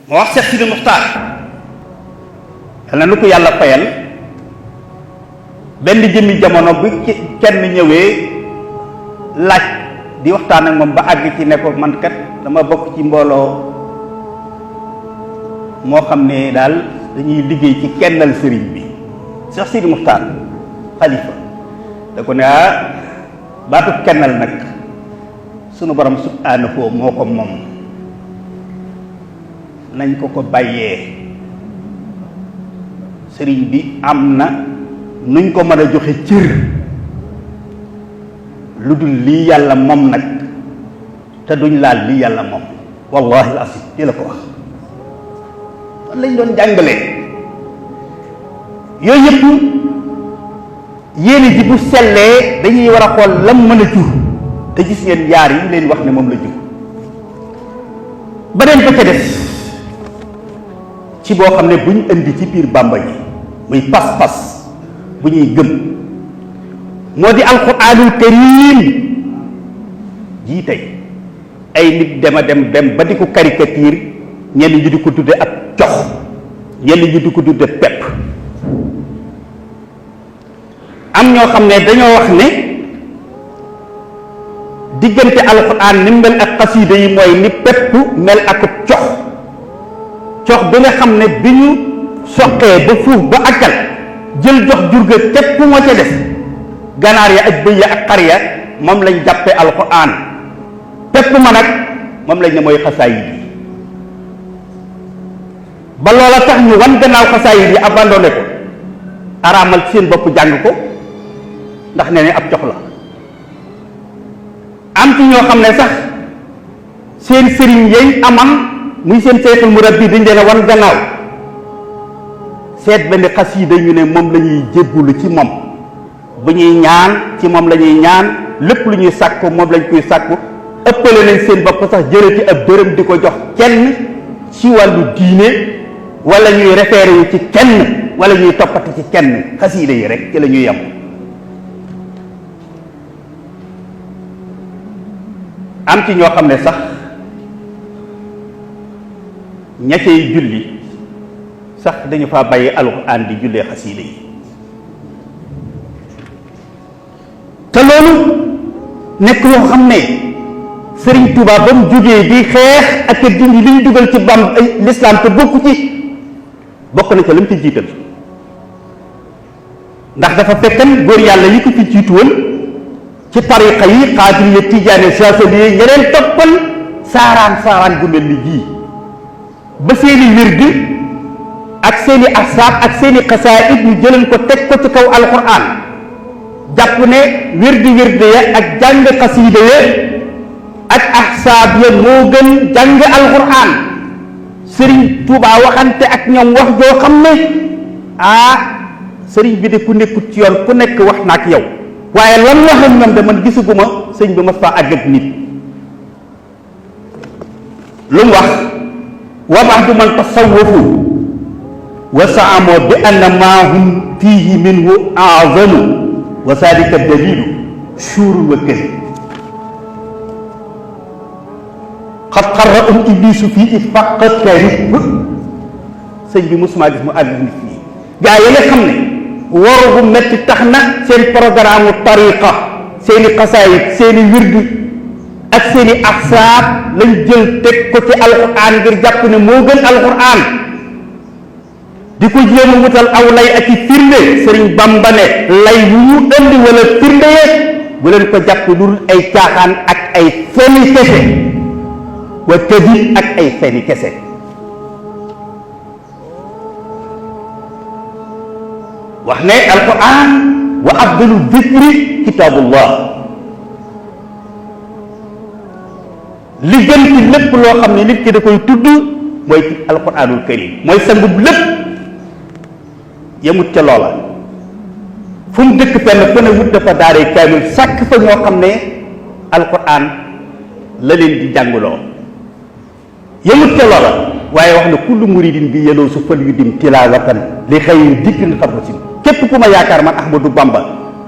ma wax Cheikh Sidi Muxtaar xanaa nu ko yàlla fayal benn jëmmi jamono bi kenn ñëwee laaj di waxtaan ak moom ba àgg ci ne ko man kat dama bokk ci mbooloo moo xam ne daal dañuy liggéey ci kennal sëriñ bi Cheikh Sidi Muxtaar xalifa da ko ne baatu kennal nag sunu borom subhaanahu moo ko moom nañ ko bàyyee sëriñ bi am na nuñ ko mën a joxe cër lu dul lii yàlla moom nag te duñ laal lii yàlla moom wallahi al-asim di la ko wax man lañ doon jàngale yooyu yëpp yéene ji bu sellee dañuy war a xool lam mën a jur te gis ngeen yaar yi leen wax ne moom la jur beneen ba ca des ci boo xam ne bu ñu indi ci biir Bàmba ji muy pas-pas bu ñuy gëm moo di alquranul karim jii tey ay nit dem ba di ko caricature ñenn ñi di ko tudde ab cox ñenn ñi di ko tudde pepp am ñoo xam ne dañoo wax ne diggante alquran ni mel ak xasiida yi mooy ni pepp mel ak cox bi nga xam ne bi ñu soqee ba fuuf ba àggal jël jox jur ga képp moo ca des ganaar ya ak bëy ya ak xar ya moom lañ jàppe alquran pepp ma nag moom lañ ne mooy xasaayid yi ba loola tax ñu wan gannaaw xasaayid yi abandonné ko araamal seen bopp jàng ko ndax nee ne ab jox la am ci ñoo xam ne sax seen sëriñ yay aman muy seen seexul murabbi dañ leen a wan gannaaw seet benn xasiida ñu ne moom la ñuy jébbulu ci moom bu ñuy ñaan ci moom la ñuy ñaan lépp lu ñuy sàkku moom lañ koy sàkku ëppale nañ seen bopp sax jëlati ab dërëm di ko jox kenn ci wàllu diine wala ñuy référé yu ci kenn wala ñuy toppati ci kenn xasiida yi rek ci la ñuy yem am ci ñoo xam ne sax ña cay julli sax dañu faa bàyyi alxuraan di jullee xasiida yi te loolu nekk loo xam ne Sëriñ Tuubaa ba mu jógee di xeex ak dindi li ñu dugal ci bam lislaam te bokk na ca la mu ci jiital ndax dafa fekkan góor yàlla yi ko fi jiituwoon ci tariqa yi xaadiriya tijaane saasaliye ñeneen toppal saaraan gu mel ni jii ba seeni wirdi ak seeni ahsaab ak seeni xasaayid ñu jëleen ko teg ko ci kaw alquran jàpp ne wirdi ya ak jàng xasiida ya ak ahsaab ya moo gën jàng alquran sëriñ Tuubaa waxante ak ñoom wax joo xam ne sëriñ bi de ku nekkut ci yoon ku nekk wax na ak yow waaye lan wax ak ñoom de man gisuguma sëñ bi mas faa àgg ak nit lu mu wax wa ba'du man tasawwafu wa sa'amu bi anna ma hum fihi minhu a'zamu wa zalika dalilu shurun wa kadhib qad qarra'um iblisu fii faqat karib sëñ bi mosuma gis mu àgg nit ñi gaa yi nga xam ne waru bu metti tax na seen programme tariqa seeni xasaayid seeni wirdu ak seeni ahsaab lañ jël teg ko ci alquran ngir jàpp ne moo gën alquran di ko jéem a wutal aw lay ak i firnde sëriñ Bamba ne lay wu ñu indi wala firnde yee bu leen ko jàpp lu dul ay caaxaan ak ay feni kese wa kadib ak ay feni kese wax ne alquran wa afdalu dikri kitabullah li gën ci lépp loo xam ne nit ki da koy tudd mooy ci alquranul karim mooy sangub lépp yemut ca loola fu mu dëkk fenn fu ne wut dafa daaree kaamil sàkk fa ñoo xam ne alquran la leen di jànguloo yemut ca loola waaye wax ne kullu muridin bi yeloo su fël yu dim tilaawatan li xëy dikkin xam si képp ku ma yaakaar man Ahmadou Bamba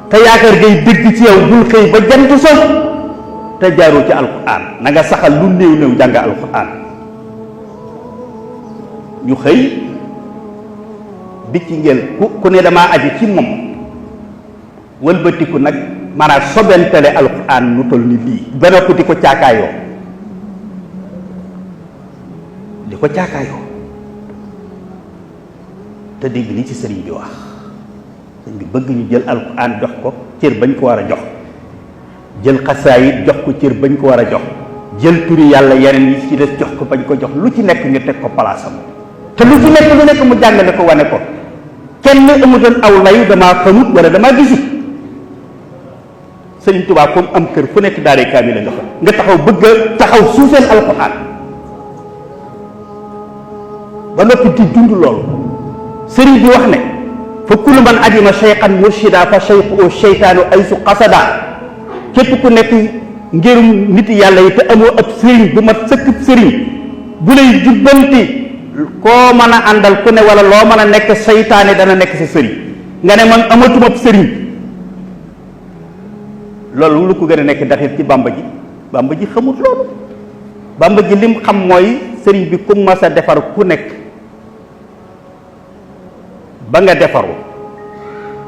te yaakaar ngay dëgg ci yow bul xëy ba jant so te jaaroo ci alquran na nga saxal lu néew jàng alquran ñu xëy bi ci ngeel ku ne damaa aju ci moom wëlbatiku nag maanaam sobentale alquran nu toll ni lii ba noppi di ko caakaayoo te dégg li ci sëriñ bi wax sëriñ bi bëgg ñu jël alquran jox ko cër bañ ko war a jox jël xasaayit jox ko cër bañ ko war a jox jël turi yàlla yeneen yi ci des jox ko bañ ko jox lu ci nekk ñu teg ko palaasam te lu ci nekk lu nekk mu jàngale ko wane ko kenn amutoon aw layu damaa xamut wala damaa gisut sëriñ Tuubaa comme am kër fu nekk daaree kaamil la nga taxaw bëgg a taxaw suufeel alquran ba noppi di dund loolu sëriñ bi wax ne fa kullu man adima cheykhan murshida fa cheykhu cheytaanu ay su xasada képp ku nekk ngirum nit yàlla yi te amoo ab sëriñ bu mat sëkk sëriñ bu lay jubbanti koo mën a àndal ku ne wala loo mën a nekk seytaane dana nekk sa sëriñ nga ne man amatuma ab sëriñ loolu lu ko gën a nekk daxit ci bàmba ji xamut loolu bàmba ji lim xam mooy sëriñ bi ku mas a defar ku nekk ba nga defaru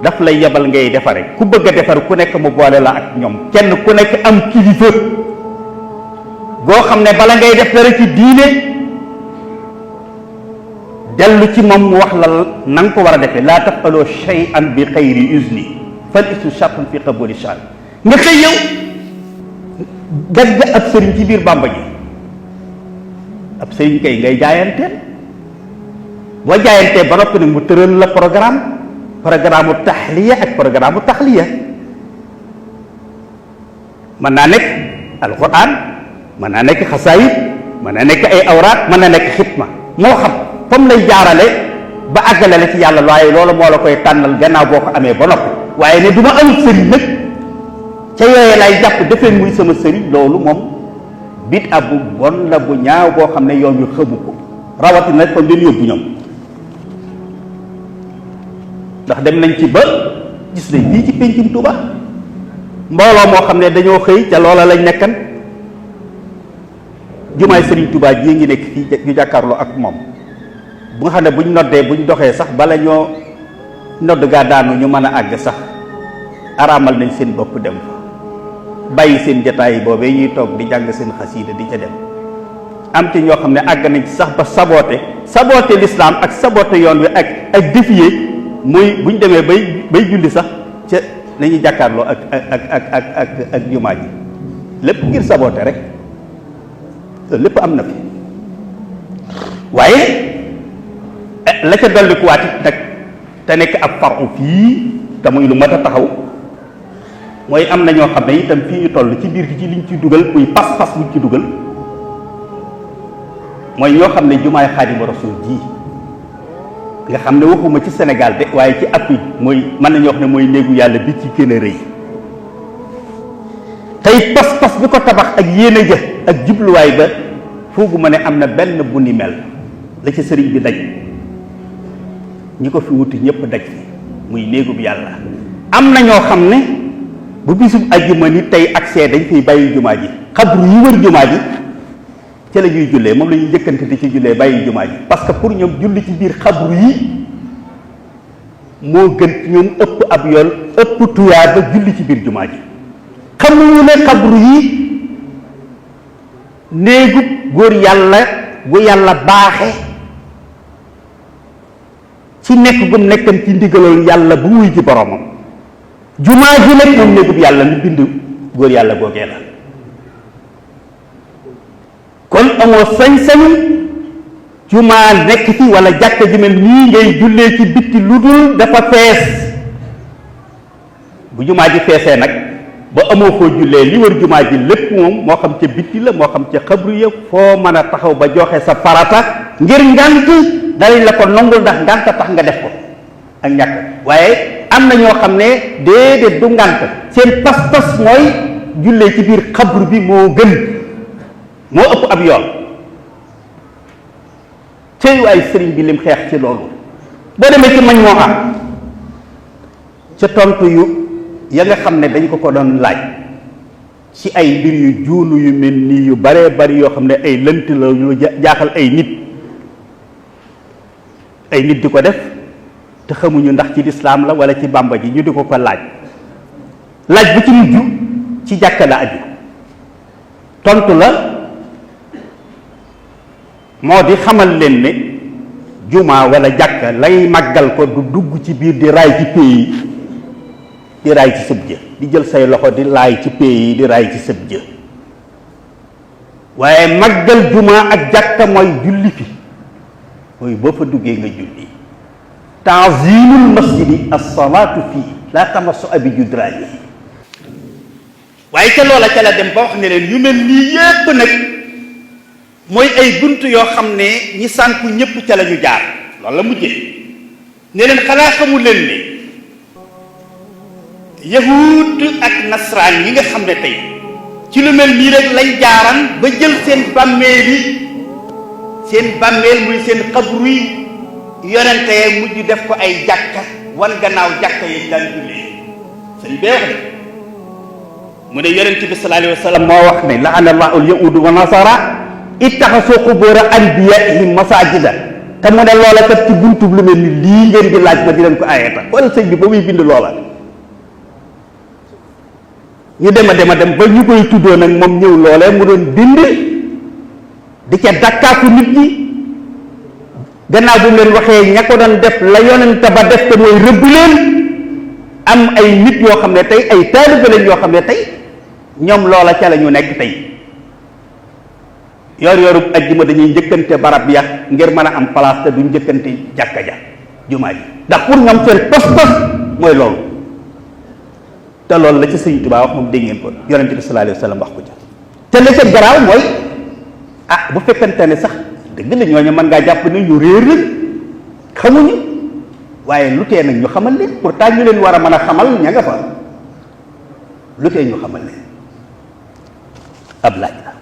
daf lay yebal ngay defare ku bëgg a defar ku nekk mu boole la ak ñoom kenn ku nekk am kilifa goo xam ne bala ngay def dara ci diine dellu ci moom mu wax la na nga ko war a defee laa tafaloo shay'an bi xayri usni fal istu shartun fi qabuli shan nga xëy yow dagg ab sëriñ ci biir bàmba ji ab sëriñ kay ngay jaayanteel boo jaayantee ba noppi nag mu tëral la programme taxliya ak programme taxliya mën naa nekk alquran mën naa nekk xasaayid mën naa nekk ay awraat mën na nekk xitma moo xam comme lay jaarale ba àggale la ci yàlla waaye loolu moo la koy tànnal gannaaw boo ko amee ba noppi waaye ne du ma amul sëriñ nag ca yooye lay jàpp defeen muy sama sëriñ loolu moom bit ab bu bon la bu ñaaw boo xam ne yoon yu xamu ko rawatina kon leen yóbbu ñoom ndax dem nañ ci ba gis nañ fii ci péncum Tuuba mbooloo moo xam ne dañoo xëy ca loola lañ nekkan jumaay Sëriñ Tuuba jii ngi nekk fii ñu jàkkaarloo ak moom bu nga xam ne buñ noddee buñ doxee sax bala ñoo nodd gaa daanu ñu mën a àgg sax araamal nañ seen bopp dem fa bàyyi seen jataay boobee ñuy toog di jàng seen xasiida di ca dem am ci ñoo xam ne àgg nañ ci sax ba saboote l'islam ak saboote yoon wi ak défier muy bu ñu demee bay julli sax ca nañuy jàkkaarloo ak jumaa ji lépp ngir saboote rek loolu lépp am na fi waaye la ca dolli kuwaat it nag te nekk ab faru fii te muy lu mat a taxaw mooy am na ñoo xam ne itam fii ñu toll ci biir gi ci liñ ci dugal muy pas-pas buñ ci dugal mooy ñoo xam ne jumaay Xaadimu Rasuul ji nga xam ne waxuma ci Sénégal de waaye ci Afrique mooy mën nañu wax ne mooy néegu yàlla bi ci gën a rëy tey pas-pas bi ko tabax ak yéene ja ak jubluwaay ba fooguma ne am na benn bu ni mel la ci sëriñ bi daj ñi ko fi wuti ñëpp daj fi muy néegub yàlla am na ñoo xam ne bu bisub ajjuma ni tey accès dañ fiy bàyyi jumaa ji xabru yi wër jumaa ji ci la ñuy jullee moom la ñuy njëkkante di ci jullee bàyyi jumaa ji parce que pour ñoom julli ci biir xabru yi moo gën ñoom ëpp ab yoon ëpp tuyaa ba julli ci biir jumaa ji xamuñu ne xabru yi néegub góor yàlla gu yàlla baaxe ci nekk gum nekkan ci ndigalal yàlla bu wuy ji boromam jumaa ji nekk moom néegub yàlla lu bind góor yàlla googee la kon amoo sañ-sañu jumaa nekk fi wala jàkka ji mel nii ngay jullee ci bitti lu dul dafa fees bu jumaa ji feesee nag ba amoo foo jullee li wër jumaa ji lépp moom moo xam ca bitti la moo xam ca xabru ya foo mën a taxaw ba joxe sa farata ngir ngànt dalañ la ko nongul ndax ngànt tax nga def ko ak ñàkk waaye am na ñoo xam ne déedéet du ngànt seen pas-pas mooy jullee ci biir xabru bi moo gën moo ëpp ab yoon cey waay sëriñ bi lim xeex ci loolu boo demee ci mañ moo am ca tontu yu ya nga xam ne dañ ko doon laaj ci ay mbir yu juunu yu mel nii yu baree bari yoo xam ne ay lënt la yu jaaxal ay nit ay nit di ko def te xamuñu ndax ci lislaam la wala ci Bàmba ji ñu di ko laaj bu ci mujj ci jàkka la aju tontu la moo di xamal leen ne juma wala jàkka lay màggal ko du dugg ci biir di raay ci pays yi di raay ci sëb jë di jël say loxo di laay ci pays yi di raay ci sëb jë waaye màggal juma ak jàkka mooy julli fi mooy boo fa duggee nga julli taazimul masjidi as-salaatu fii laa tamassu abi judraani waaye ca loola ca la dem ba wax ne leen yu mel nii yépp nag mooy ay bunt yoo xam ne ñi sànku ñépp ca la ñu jaar loolu la mujjee ne leen xanaa xamul leen ne yahud ak nasraan yi nga xam ne tey ci lu mel nii rek lañ jaaran ba jël seen bàmmeel muy seen xabru yi yonente mujj def ko ay jàkka wan gannaaw jàkka yi daan jullee sëñ bee wax de mu ne yonente bi sallallahu alayhi wa sallam moo wax ne la'ana allahu al-yahuda wa nasara ittaxasu qubura anbiyaihim masajida te mu ne loola kat ci buntub lu mel ni lii ngeen di laaj ma di leen ko ayeta wala sëñ bi ba muy bind loola ñu dem ba ñu koy tuddoo nag moom ñëw loolee mu doon bind di ca dakkaaku nit ñi gannaaw bu mu leen waxee ña ko doon def la yonent ba def te mooy rëbb leen am ay nit yoo xam ne tey ay taalibe lañ yoo xam ne tey ñoom loola ca la ñu nekk tey yorub ajjuma dañuy njëkkante barab ya ngir mën a am place te duñ njëkkante jàkka ja jumaa ji ndax pour ñoom seen pas-pas mooy loolu te loolu la ci Sëñ Tuubaa wax moom dégg ngeen ko yonente bi sallallahu alayhi wa sallam wax ko ca te la ca garaaw mooy bu fekkante ne sax dëgg la ñooñu mën ngaa jàpp ne ñu réer lañ xamuñu waaye lu tee nag ñu xamal leen pourtant ñu leen war a mën a xamal ña nga fa lu tee ñu xamal leen ab laaj la